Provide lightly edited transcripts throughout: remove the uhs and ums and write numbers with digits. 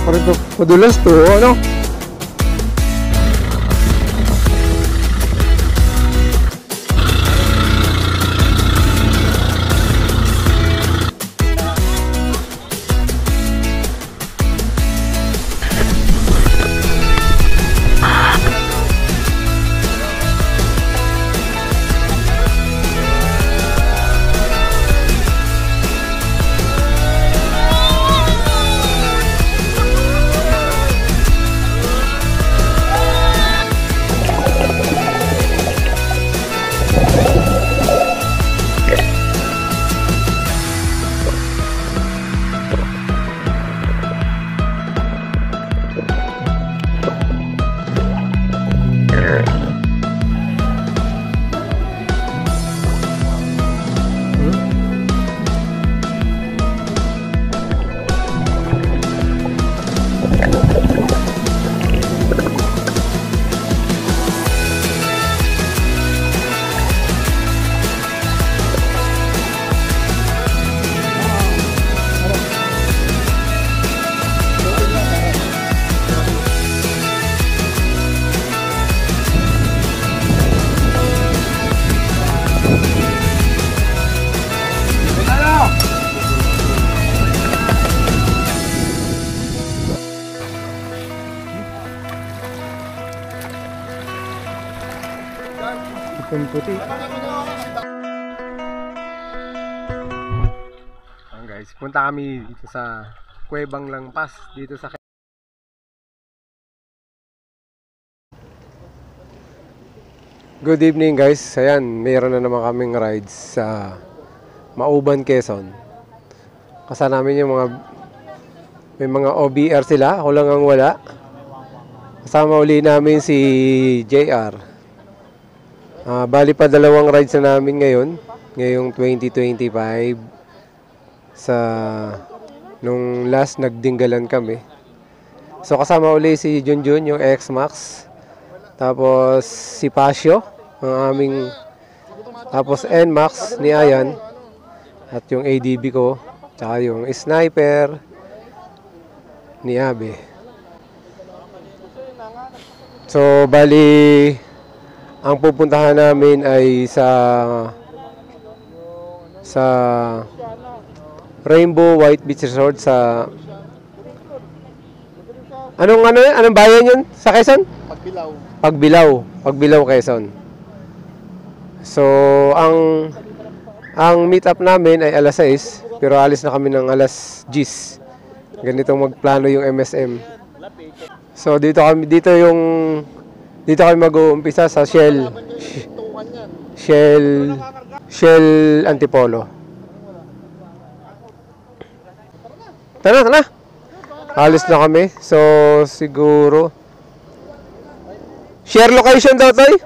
Parang madulas to, ano? Puti. Ayan guys, punta kami dito sa Cuevang Langpas dito sa Good evening guys. Ayan, mayroon na naman kaming rides sa Mauban, Quezon. Kasama namin yung may mga OBR sila, ako lang ang wala. Kasama uli namin si JR. Bali pa dalawang rides na namin ngayong 2025 sa nung last nagdinggalan kami. So kasama uli si Junjun, yung X-Max, tapos si Pasio, ang aming, tapos N-Max ni Ayan, at yung ADB ko, tsaka yung Sniper ni Abe. So bali ang pupuntahan namin ay sa Rainbow White Beach Resort sa anong bayan yun sa Quezon? Pagbilao, Quezon. So ang meet up namin ay alas 6, pero alis na kami ng alas 10. Ganitong magplano yung MSM. So dito kami mag-uumpisa sa Shell Antipolo. Tara. Alis na kami. So siguro share location daw tayo.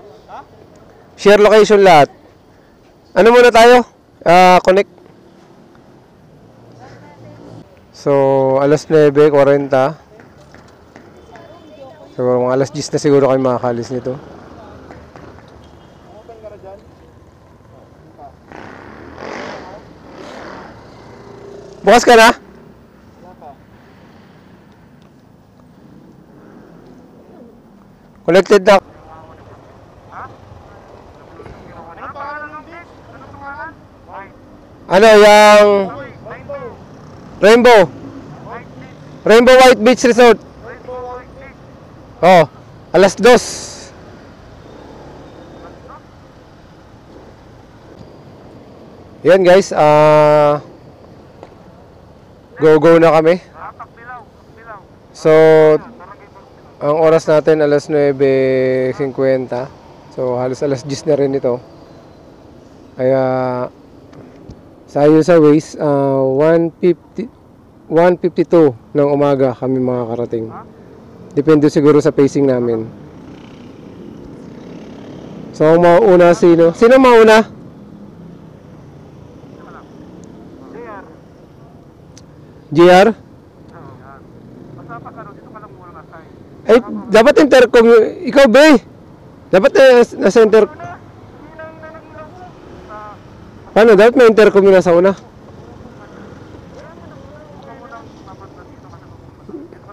Share location lahat. Ano muna tayo? Connect. So alas 9:40. So, mga alas 10 na siguro kayo makakalis nito. Bukas ka na? Connected na. Ano yung Rainbow White Beach Resort. Oh, alas 2. Yan guys, go na kami. So, ang oras natin alas 9:50. So, halos alas 10 na rin ito. Kaya sa Waze, 1:52 ng umaga kami makakarating. Depende siguro sa pacing namin. So, ang mauna sino? Sino mauna? JR? Ay, dapat intercom. Ikaw, be. Dapat nasa intercom. Paano? Dapat may intercom yung nasa una.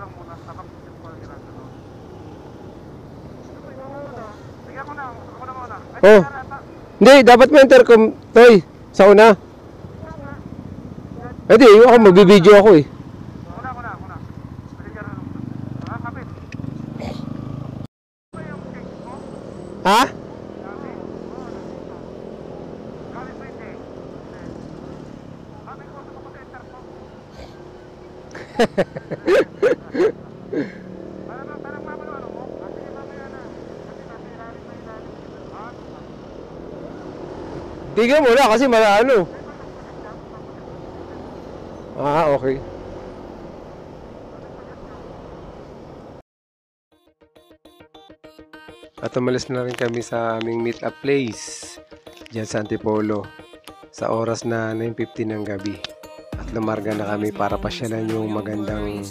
lang muna. Nakapusip ko lang ginagawa. Sige ako na muna. Oh. Hindi, dapat may intercom, Toy. Sa una. Eh di, ako magbibideo ako eh. Muna. Sige ka na. Kapit. Ano yung cake mo? Ha? Gabi? Oo, nandito. Gabi pwede. Sabi ko, sa kapag intercom. Parang mamalo ano mo? Sige mamaya na. Kasi nasa ilalim na ilalim. Tignan mo na kasi ano. Ah, okay. At umalis na rin kami sa aming meet up place dyan sa Antipolo sa oras na 9:50 ng gabi. At lumarga na kami para pasyalan yung magandang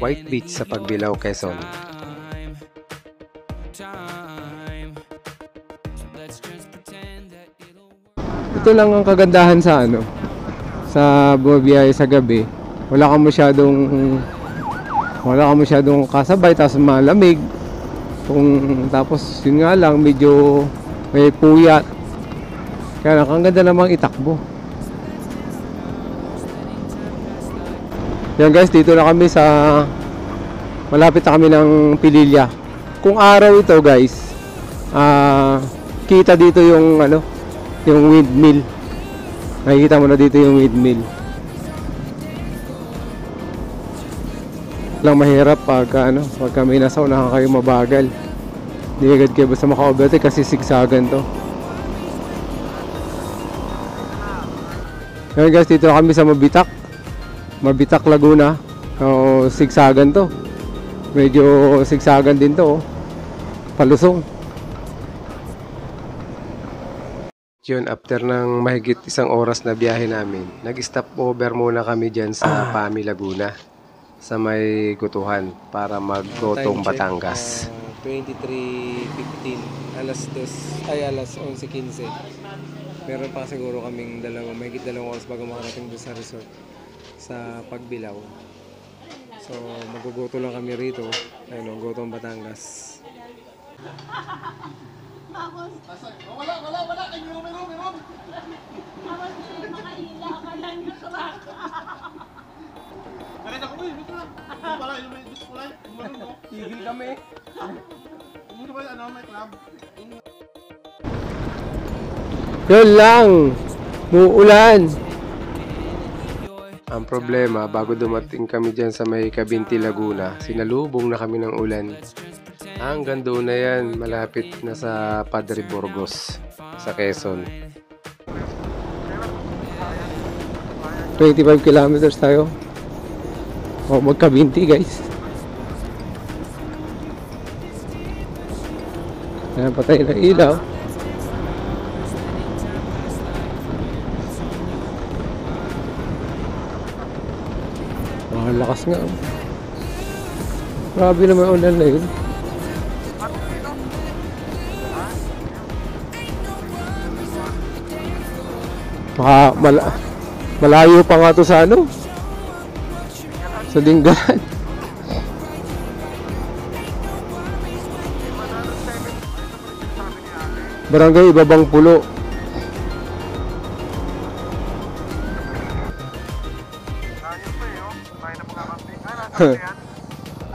White Beach sa Pagbilao, Quezon. Ito lang ang kagandahan sa sa bumabiyahe sa gabi. Wala kang masyadong kasabay, tapos malamig. Tapos yun nga lang, medyo may puyat. Kaya ang ganda namang itakbo. Yan guys, dito na kami malapit na kami ng Pililya. Kung araw ito guys, kita dito yung yung windmill. Nakikita mo na dito yung windmill. Lang mahirap pagka may nasa unahan kayo mabagal. Hindi agad kayo basta maka-overtake kasi sigsagan to. Ngayon guys, dito na kami sa Mabitak, Laguna. O sigsagan to. Medyo sigsagan din to. Palusong. Yun, after ng mahigit 1 oras na biyahe namin, nag-stop over muna kami dyan sa Pami, Laguna, sa may Gutuhan para mag-Gotong, Batangas. 23:15, alas 11:15. Meron pa siguro kaming mahigit 2 oras bago makarating doon sa resort sa Pagbilao. So mag-Goto lang kami rito, ayun, Gotong, Batangas. Wala kay meron. Makahila ka lang na karaka. Nakita ko yung pala yung may display. Tigil kami. Ano ba may club? Yun lang, muulan. Ang problema, bago dumating kami dyan sa may Cabinti, Laguna, sinalubong na kami ng ulan. Hanggang doon na yan, malapit na sa Padre Burgos, sa Quezon. 25 kilometers tayo. O magkabinti guys. Ayan, patay na ilaw. Lakas nga. Grabe naman ulan na yun. Malayo pa nga to sa sa Dingalan. Barangay Ibabang Pulo.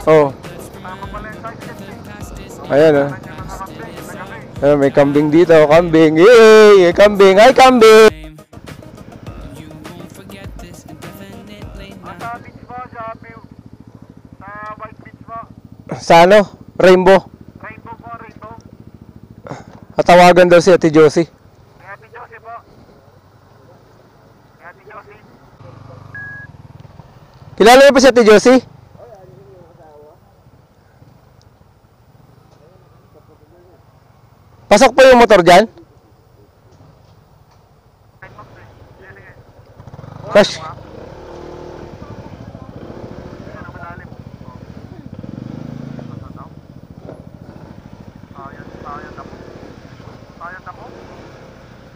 Oh. Ayan Ayan, may kambing dito, kambing. Yay! Kambing! Ay, kambing! Sa beach ba? Sa White Beach ba? Sa Rainbow. Rainbow po, Rainbow. Tawagan daw si Ate Josie. Ate Josie po. Ate Josie. Kilala niyo pa si Ate Josie? Pasok po yung motor dyan? Crash.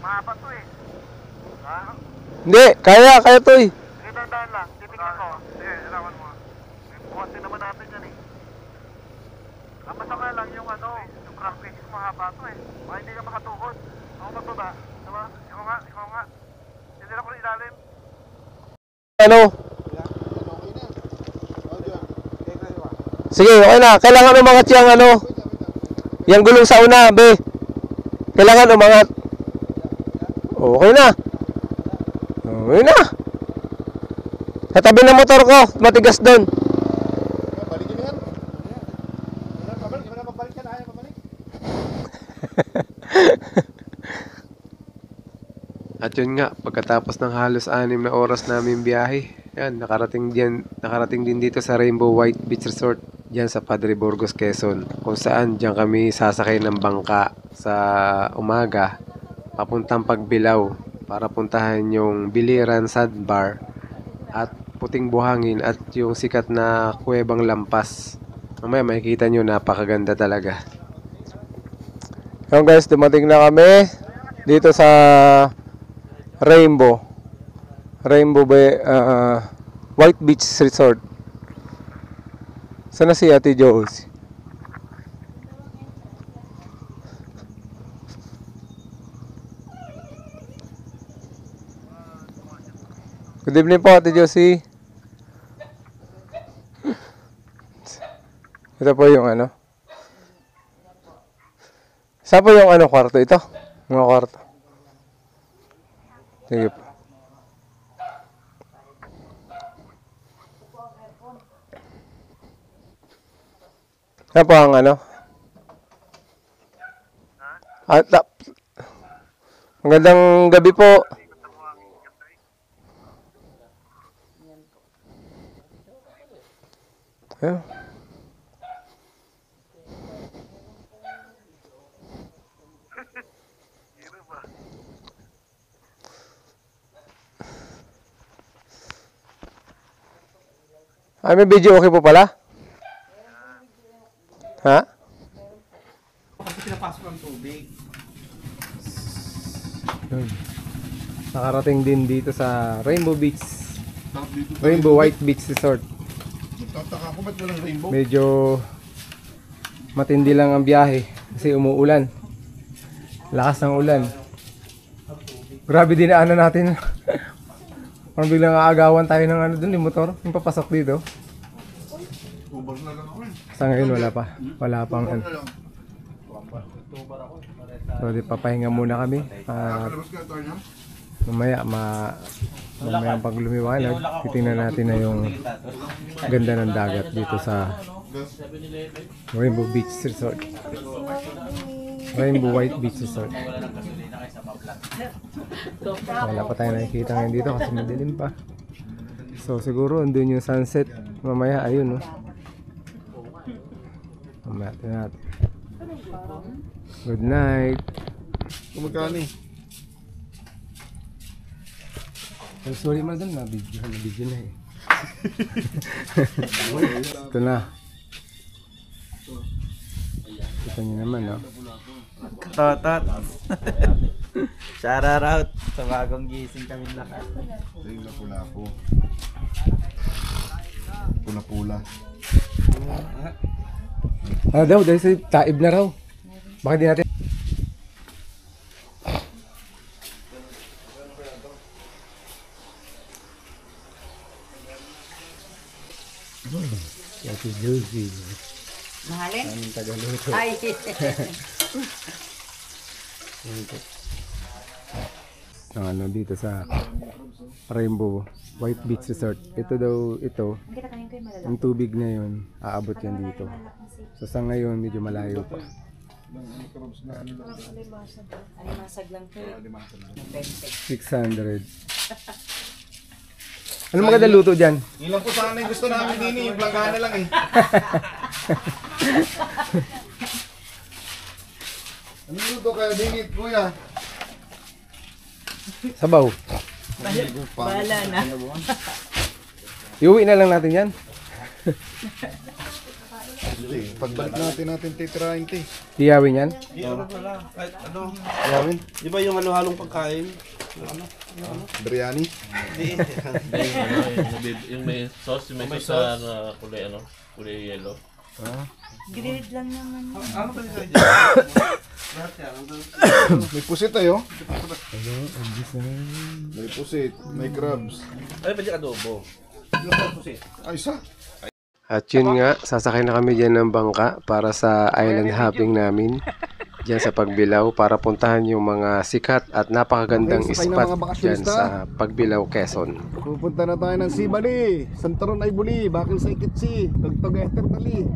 Mahaba to eh. Hindi, kaya to eh. Sige, dandan lang. Titignan ko. Sige, ilawan mo. Bukas din naman natin yan eh. Ang masama lang yung ano, yung crankcase mahaba to eh. Baka hindi ka makatukod. Ako magbaba, diba? Ikaw nga. Hindi na ko ilalim. Ano? Sige, okay na. Kailangan umangat yung ano. Yung gulong sa una, be. Kailangan umangat. Okay na. Okay na. Katabi ng motor ko, matigas doon. Balikin mo yan. Pabalik, gimana pabalik yan? Ayaw pabalik. At yun nga, pagkatapos ng halos 6 na oras namin biyahe, yan, nakarating din dito sa Rainbow White Beach Resort, diyan sa Padre Burgos, Quezon, kung saan diyan kami sasakay ng bangka sa umaga, papuntang Pagbilao, para puntahan yung Biliran Sandbar at Puting Buhangin at yung sikat na Kuwebang Lampas. Mamaya makikita nyo, napakaganda talaga. Yung guys, dumating na kami dito sa Rainbow White Beach Resort. Sana si Ate Josie? Good evening po, Ate Josie. Ito po yung ano. Saan po yung ano kwarto ito? Mga kwarto. Sige po. Yan po ang ano. Magandang gabi po. Ayun. Ay, may video okay po pala? Ha? Kasi pinapasok ang tubig. Yun. Nakarating din dito sa Rainbow Beach. Rainbow White Beach Resort. Nagtataka ako ba't walang rainbow? Medyo matindi lang ang biyahe kasi umuulan. Lakas ng ulan. Grabe dinaanan natin. Parang biglang aagawan tayo ng ano dun, yung motor, yung papasok dito. Uber na lang ako eh. Sa ngayon wala pa. Wala pang ano. So di papahinga muna kami. Kalabas ka, Torno? Mamaya pag lumiwanag, titingnan natin na yung ganda ng dagat dito sa Rainbow Beach Resort. Rainbow White Beach Resort. Wala pa tayo nakikita ngayon dito kasi madilim pa. So siguro andun yung sunset. Mamaya ayun, no. Mamaya natin. Good night. Kumagkano eh? Oh, sorry man dun, na-video na eh. Ito na. Kita nyo naman, no? Totot. Shout out sa bagong gising kami lahat. Yung lapu-lapu. Pula-pula. Ah, daw, dahil sa taib na raw. Bakit di natin? Ate Josie. Mahalin? Ang tagaluto. Ay. Ang ano dito sa Rainbow White Beach Resort. Ito daw, yung tubig na yun, aabot yan dito. So sa ngayon, medyo malayo pa. Alimasag lang to. 600. Ano maganda luto dyan? Yun lang po sana yung gusto namin din yung planggana lang eh. Ano luto kaya dingit, kuya? Sabaw. Bahala na. Iuwi na lang natin yan. Pagbalik natin titirahin ito eh. Iyawin yan. Ano pala? Ano? Yawin? Di ba yung halo-halong pagkain? Biryani? Yung may sauce, yung may sauce na kulay ano. Kulay yellow. Grade lang naman. Ano pa nila dyan? Lahat yan. May pusit tayo. May pusit, may crabs. Ano pa dyan adobo? Ay, isa. At yun nga, sasakay na kami dyan ng bangka para sa island hopping namin. Dyan sa Pagbilao para puntahan yung mga sikat at napakagandang Okay, sakay na spot mga dyan bakasyonista. sa Pagbilao, Quezon. Pupunta na tayo ng Sibali, Santaron ay Buli, Bakil sa Ikitsi, Tugtog Eternally.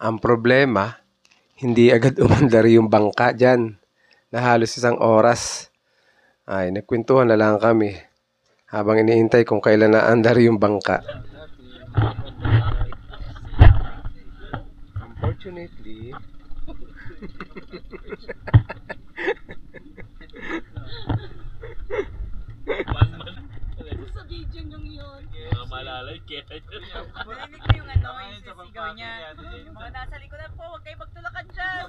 Ang problema, hindi agad umandar yung bangka dyan na halos isang oras. Ay, nagkwentuhan na lang kami habang iniintay kung kailan na andar yung bangka. Unfortunately, Sa video nyo yun. Malalay kaya. Narinig ko yung ano, yung sisigaw niya. Yung mga nasa likodan po, huwag kayo magtulakan dyan.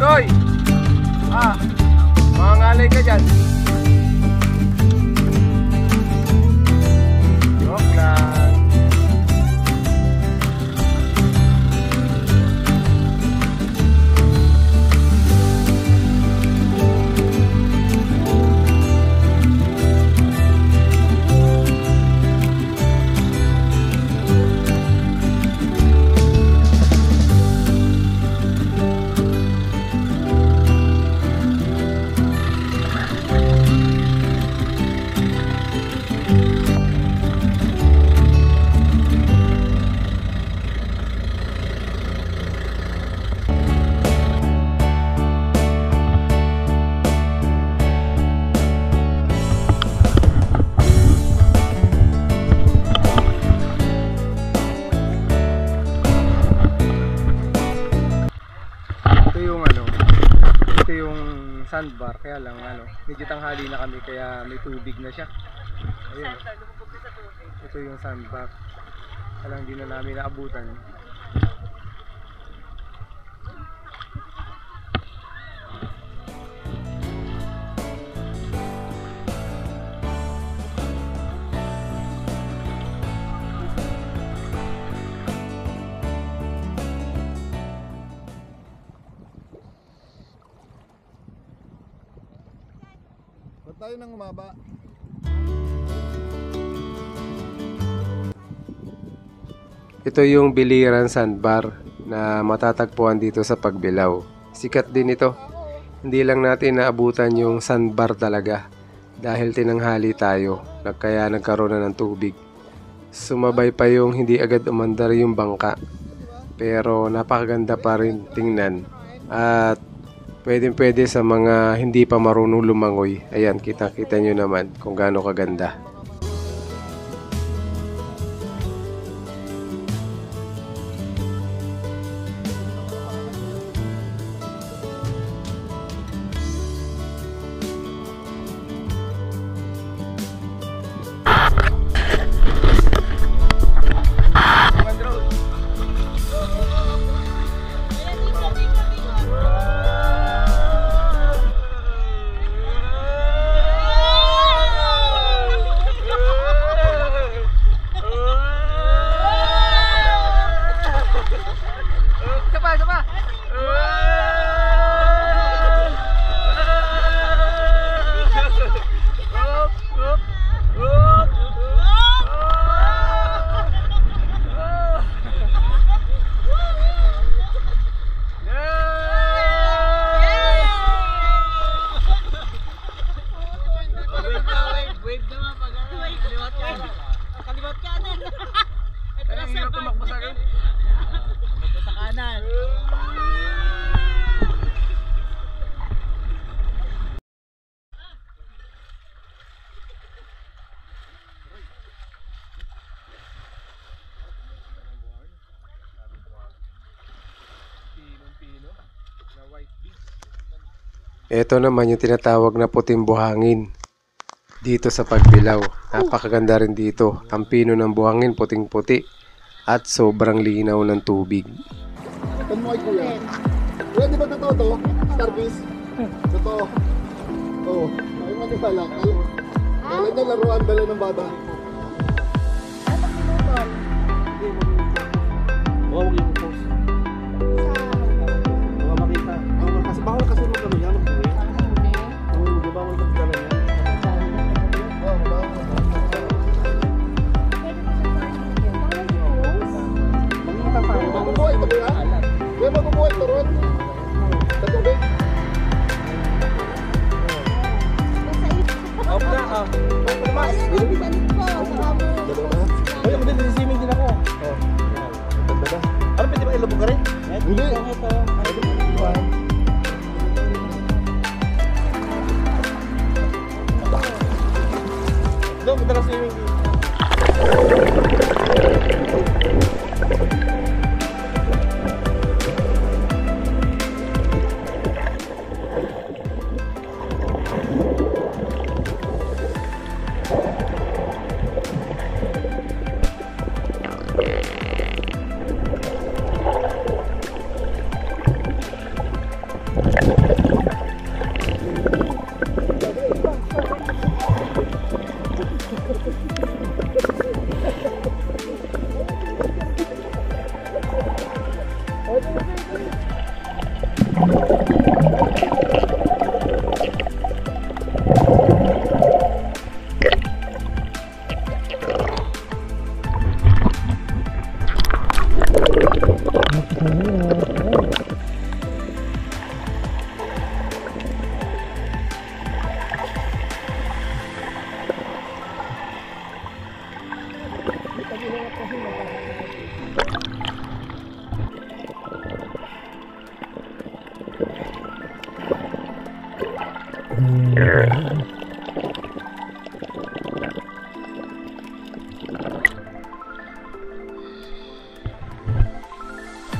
Toy! Mga ngalay ka dyan. Joke lang. Ito yung sandbar, kaya lang medyo tanghali na kami kaya may tubig na siya. Ayun. Ito yung sandbar. Kaya lang hindi na namin naabutan. Ba't tayo nang umaba? Ito yung Biliran Sandbar na matatagpuan dito sa Pagbilao. Sikat din ito. Hindi lang natin naabutan yung sandbar talaga dahil tinanghali tayo kaya nagkaroon na ng tubig. Sumabay pa yung hindi agad umandar yung bangka pero napakaganda pa rin tingnan at pwede sa mga hindi pa marunong lumangoy. Ayan, kita-kita nyo naman kung gaano kaganda. Ito naman yung tinatawag na puting buhangin dito sa Pagbilao. Napakaganda rin dito. Ang pino ng buhangin puting-puti at sobrang linaw ng tubig. Ito mo kay kuya. Kuya, di ba totoo to? Service? Totoo. Oo. Ay, maniwala. Kala niya laruan dala ng bata. Huwag mo yung post. Baka makita. Kasi bawal kasi nung ano yan. Oo, di ba mo yung gano'n yan? Mabubuhay ito kuya? Kuya, mabubuhay ito ron? Sa tubig? Off na, Mas. Dalawa na? Uy, ako din, nasisiming din ako. Ganda ba? Ano, pwede ba ilubog ka rin? Hindi. Doon, punta na swimming din.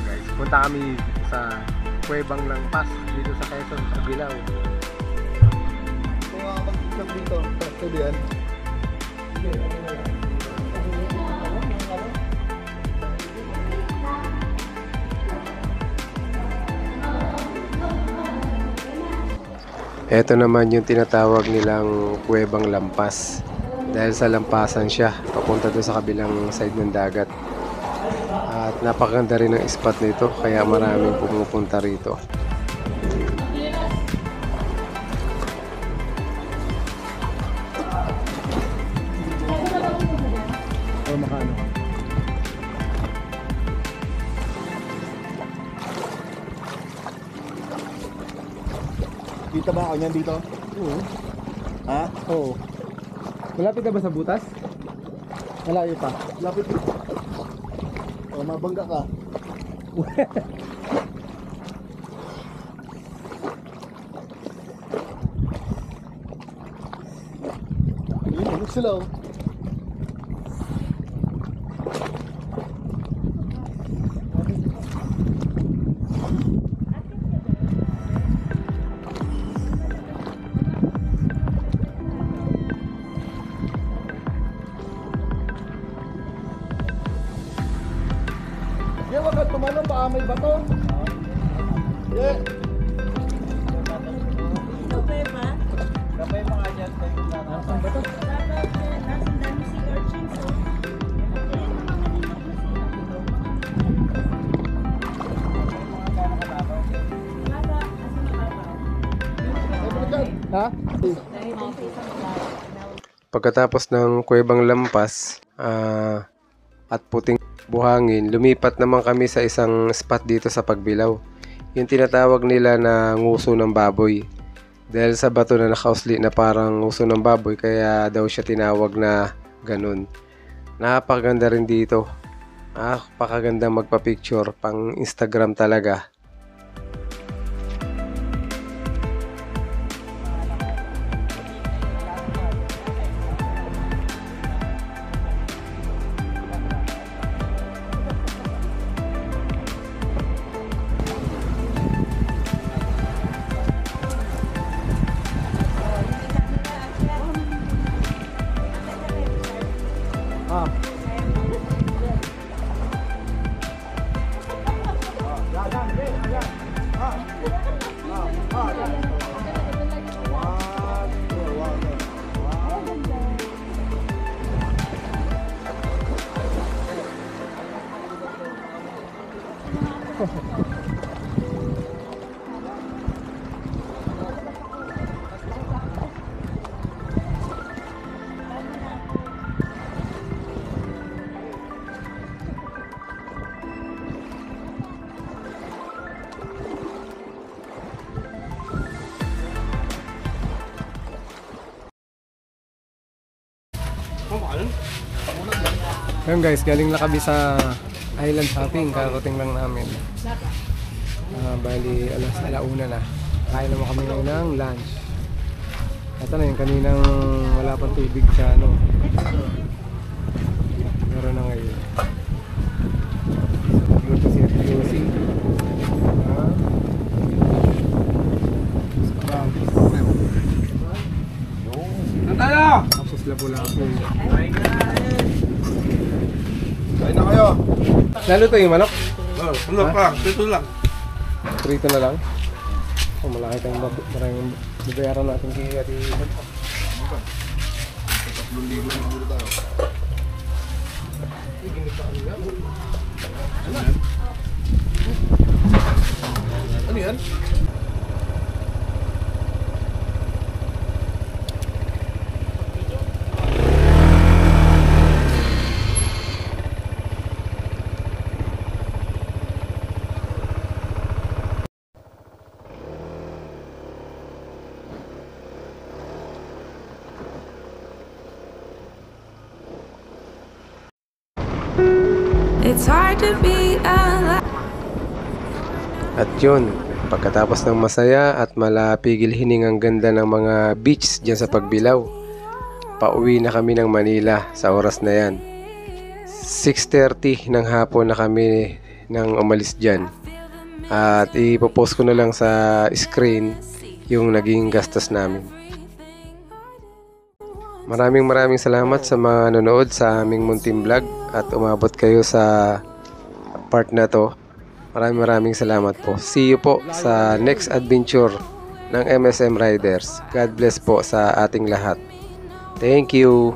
Guys, punta kami sa Cuevang Lampas dito sa Quezon, Pagbilao. Kung mag-vlog dito, pwede yan. Ito naman yung tinatawag nilang Cuevang Lampas. Dahil sa lampasan siya, papunta doon sa kabilang side ng dagat. At napakaganda rin ng spot nito, kaya maraming pumupunta rito. O, makano. Kita ba ako niyan dito? Oo. Ha? Oo. Malapit na ba sa butas? Malayo pa. Lapit. O, mabangga ka. Ayun, tulog sila oh. Yeah, wag ka tumalon, baka may bato. Yeah. Okay ba? Kapay mga dyan tayo na. Dapat ang dami si urchin, so Ha? Pagkatapos ng Cuevang Lampas at puting buhangin, lumipat naman kami sa isang spot dito sa Pagbilao. Yung tinatawag nila na nguso ng baboy. Dahil sa bato na nakausli na parang nguso ng baboy, kaya daw siya tinawag na ganun. Napakaganda rin dito. Napakaganda magpa-picture, pang Instagram talaga. Ngayon guys, galing na kami sa island shopping. Karating lang namin. Bali, alauna na. Kain naman kami ngayon ng lunch. Ito na yung kaninang wala pang tubig siya, ano. Meron na ngayon. Luto si Lucy. Tapos lapu-lapu. Kain na kayo. Lalo to yung manok. Ano pa? Dito lang. Prito na lang. Oh, malaki tayong maraming babayaran natin kay Ate. 3,000 na muna tayo. Ano yan? It's hard to be alive. At yun, pagkatapos ng masaya at malapigil hiningang ganda ng mga beach dyan sa Pagbilao, pauwi na kami ng Manila sa oras na yan. 6:30 ng hapon na kami nang umalis dyan. At ipopost ko na lang sa screen yung naging gastos namin. Maraming salamat sa mga nanonood sa aming munting vlog at umabot kayo sa part na to. Maraming salamat po. See you po sa next adventure ng MSM Riders. God bless po sa ating lahat. Thank you.